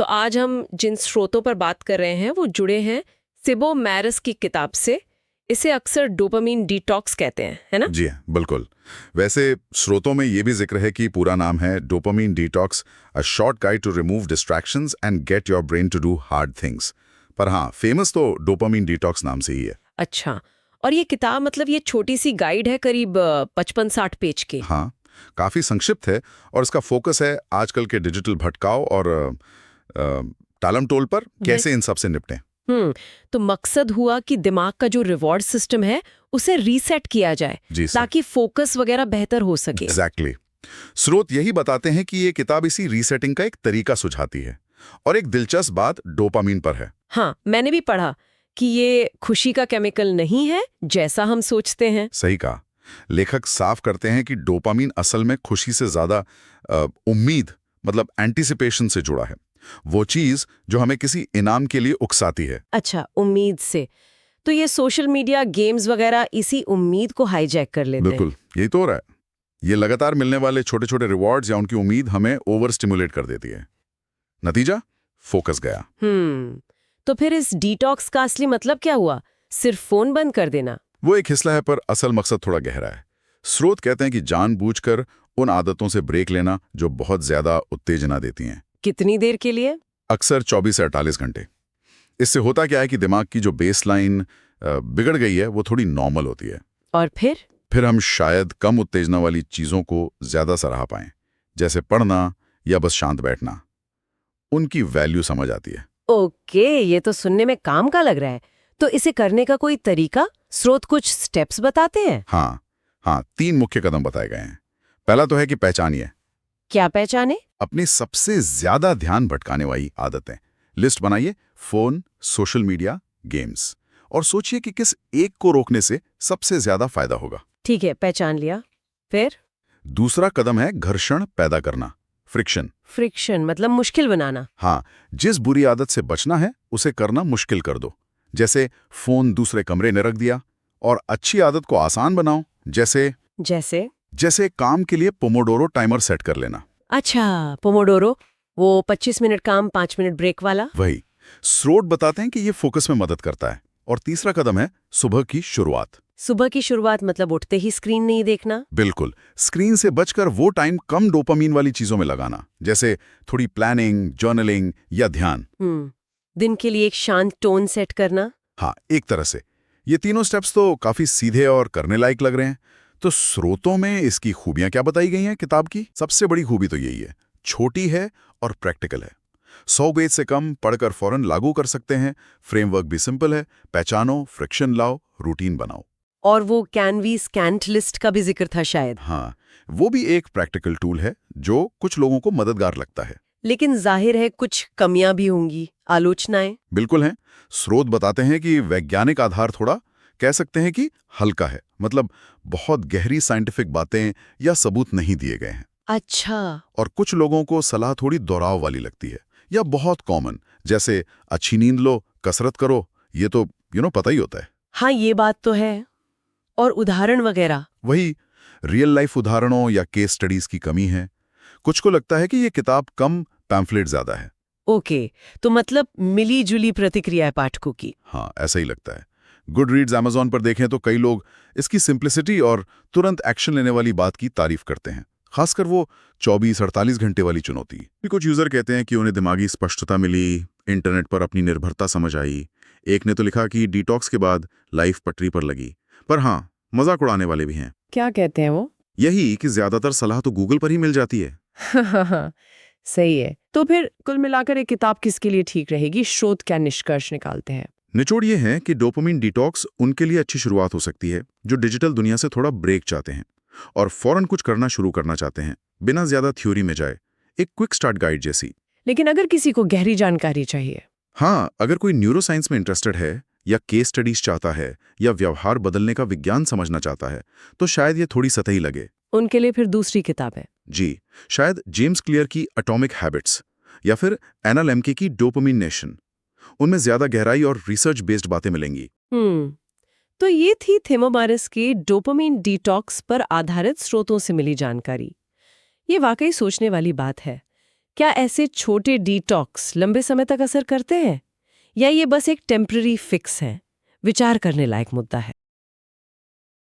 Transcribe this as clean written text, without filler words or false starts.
आज हम जिन स्रोतों पर बात कर रहे हैं वो जुड़े हैं सिबो मैरस की किताब से। इसे अक्सर डोपामीन डिटॉक्स कहते हैं, है ना? जी हाँ, बिल्कुल। वैसे स्रोतों में ये भी जिक्र है कि पूरा नाम है dopamine detox, a short guide to remove distractions and get your brain to do hard things. पर हाँ, फेमस तो डोपामीन डिटॉक्स नाम से ही है। अच्छा, और ये किताब मतलब ये छोटी सी गाइड है, करीब 55-60 पेज की। हाँ, काफी संक्षिप्त है और इसका फोकस है आजकल के डिजिटल भटकाव और टालम टोल पर कैसे इन सब से निपटें। तो मकसद हुआ कि दिमाग का जो रिवॉर्ड सिस्टम है उसे रीसेट किया जाए जी सर, ताकि फोकस वगैरह बेहतर हो सके। एग्जैक्टली। स्रोत यही बताते हैं कि ये किताब इसी रीसेटिंग का एक तरीका सुझाती है। और एक दिलचस्प बात डोपामीन पर है। हाँ, मैंने भी पढ़ा कि ये खुशी का केमिकल नहीं है जैसा हम सोचते हैं। सही कहा। लेखक साफ करते हैं कि डोपामीन असल में खुशी से ज्यादा उम्मीद, मतलब एंटीसिपेशन से जुड़ा है। वो चीज जो हमें किसी इनाम के लिए उकसाती है। अच्छा, उम्मीद से। तो ये सोशल मीडिया, गेम्स वगैरह इसी उम्मीद को हाईजैक कर लेते हैं। बिल्कुल, यही तो हो रहा है। ये लगातार मिलने वाले छोटे छोटे रिवॉर्ड्स या उनकी उम्मीद हमें ओवर स्टिमुलेट कर देती है। नतीजा, फोकस गया। तो फिर इस डिटॉक्स का असली मतलब क्या हुआ? सिर्फ फोन बंद कर देना? वो एक हिस्सा है, पर असल मकसद थोड़ा गहरा है। स्रोत कहते हैं कि जानबूझकर उन आदतों से ब्रेक लेना जो बहुत ज्यादा उत्तेजना देती हैं। कितनी देर के लिए? अक्सर 24 से 48 घंटे। इससे होता क्या है कि दिमाग की जो बेसलाइन बिगड़ गई है वो थोड़ी नॉर्मल होती है। और फिर हम शायद कम उत्तेजना वाली चीजों को ज्यादा सराह पाएं, जैसे पढ़ना या बस शांत बैठना। उनकी वैल्यू समझ आती है। ओके, ये तो सुनने में काम का लग रहा है। तो इसे करने का कोई तरीका? स्रोत कुछ स्टेप्स बताते हैं? हाँ हाँ, 3 मुख्य कदम बताए गए हैं। पहला तो है कि पहचानिए क्या पहचाने? अपनी सबसे ज्यादा ध्यान भटकाने वाली आदतें। लिस्ट बनाइए, फोन, सोशल मीडिया, गेम्स, और सोचिए कि किस एक को रोकने से सबसे ज्यादा फायदा होगा। ठीक है, पहचान लिया। फिर? दूसरा कदम है घर्षण पैदा करना, फ्रिक्शन। फ्रिक्शन मतलब मुश्किल बनाना? हाँ, जिस बुरी आदत से बचना है उसे करना मुश्किल कर दो। जैसे फोन दूसरे कमरे में रख दिया। और अच्छी आदत को आसान बनाओ, जैसे जैसे? जैसे काम के लिए पोमोडोरो टाइमर सेट कर लेना। अच्छा, पोमोडोरो, वो 25 मिनट काम 5 मिनट ब्रेक वाला? वही। स्रोत बताते हैं कि ये फोकस में मदद करता है। और तीसरा कदम है सुबह की शुरुआत। सुबह की शुरुआत मतलब उठते ही स्क्रीन नहीं देखना? बिल्कुल, स्क्रीन से बचकर वो टाइम कम डोपामीन वाली चीजों में लगाना, जैसे थोड़ी प्लानिंग, जर्नलिंग या ध्यान। दिन के लिए एक शांत टोन सेट करना? हाँ, एक तरह से। ये तीनों स्टेप्स तो काफी सीधे और करने लायक लग रहे हैं। तो स्रोतों में इसकी खूबियां क्या बताई गई हैं किताब की? सबसे बड़ी खूबी तो यही है, छोटी है और प्रैक्टिकल है। 100 पेज से कम पढ़कर फौरन लागू कर सकते हैं। फ्रेमवर्क भी सिंपल है, पहचानो, फ्रिक्शन लाओ, रूटीन बनाओ। और वो कैनवी स्कैंट लिस्ट का भी जिक्र था शायद। हाँ, वो भी एक प्रैक्टिकल टूल है जो कुछ लोगों को मददगार लगता है। लेकिन जाहिर है कुछ कमियां भी होंगी, आलोचनाएं। बिल्कुल हैं। स्रोत बताते हैं कि वैज्ञानिक आधार थोड़ा, कह सकते हैं कि हल्का है, मतलब बहुत गहरी साइंटिफिक बातें या सबूत नहीं दिए गए हैं। अच्छा। और कुछ लोगों को सलाह थोड़ी दोहराव वाली लगती है या बहुत कॉमन, जैसे अच्छी नींद लो, कसरत करो। ये तो पता ही होता है। हाँ, ये बात तो है। और उदाहरण वगैरह? वही, रियल लाइफ उदाहरणों या केस स्टडीज की कमी है। कुछ को लगता है कि ये किताब कम, पैम्फलेट ज्यादा है। ओके, तो मतलब मिली जुली प्रतिक्रिया है पाठकों की। हाँ, ऐसा ही लगता है। गुड रीड्स, अमेज़न पर देखें तो कई लोग इसकी सिंप्लिसिटी और तुरंत एक्शन लेने वाली बात की तारीफ करते हैं, खासकर वो 24-48 घंटे वाली चुनौती। कुछ यूजर कहते हैं कि उन्हें दिमागी स्पष्टता मिली, इंटरनेट पर अपनी निर्भरता समझ आई। एक ने तो लिखा कि डिटॉक्स के बाद लाइफ पटरी पर लगी। पर हाँ, मजाक उड़ाने वाले भी हैं। क्या कहते हैं वो? यही कि ज्यादातर सलाह तो गूगल पर ही मिल जाती है। सही है। तो फिर कुल मिलाकर एक किताब किसके लिए ठीक रहेगी? स्रोत क्या निष्कर्ष निकालते हैं? निचोड़ ये है कि डोपामिन डिटॉक्स उनके लिए अच्छी शुरुआत हो सकती है जो डिजिटल दुनिया से थोड़ा ब्रेक चाहते हैं और फौरन कुछ करना शुरू करना चाहते हैं, बिना ज्यादा थ्योरी में जाए। एक क्विक स्टार्ट गाइड जैसी। लेकिन अगर किसी को गहरी जानकारी चाहिए? हाँ, अगर कोई न्यूरोसाइंस में इंटरेस्टेड है या केस स्टडीज चाहता है या व्यवहार बदलने का विज्ञान समझना चाहता है, तो शायद ये थोड़ी सतही लगे। उनके लिए फिर दूसरी किताब है? जी, शायद जेम्स क्लियर की एटॉमिक हैबिट्स या फिर एना लेम्के की डोपामिन नेशन। उनमें ज्यादा गहराई और रिसर्च बेस्ड बातें मिलेंगी। तो ये थी थिमोमारस के डोपामिन डिटॉक्स पर आधारित स्रोतों से मिली जानकारी। ये वाकई सोचने वाली बात है। क्या ऐसे छोटे डिटॉक्स लंबे समय तक असर करते हैं या ये बस एक टेम्पररी फिक्स है? विचार करने लायक मुद्दा है।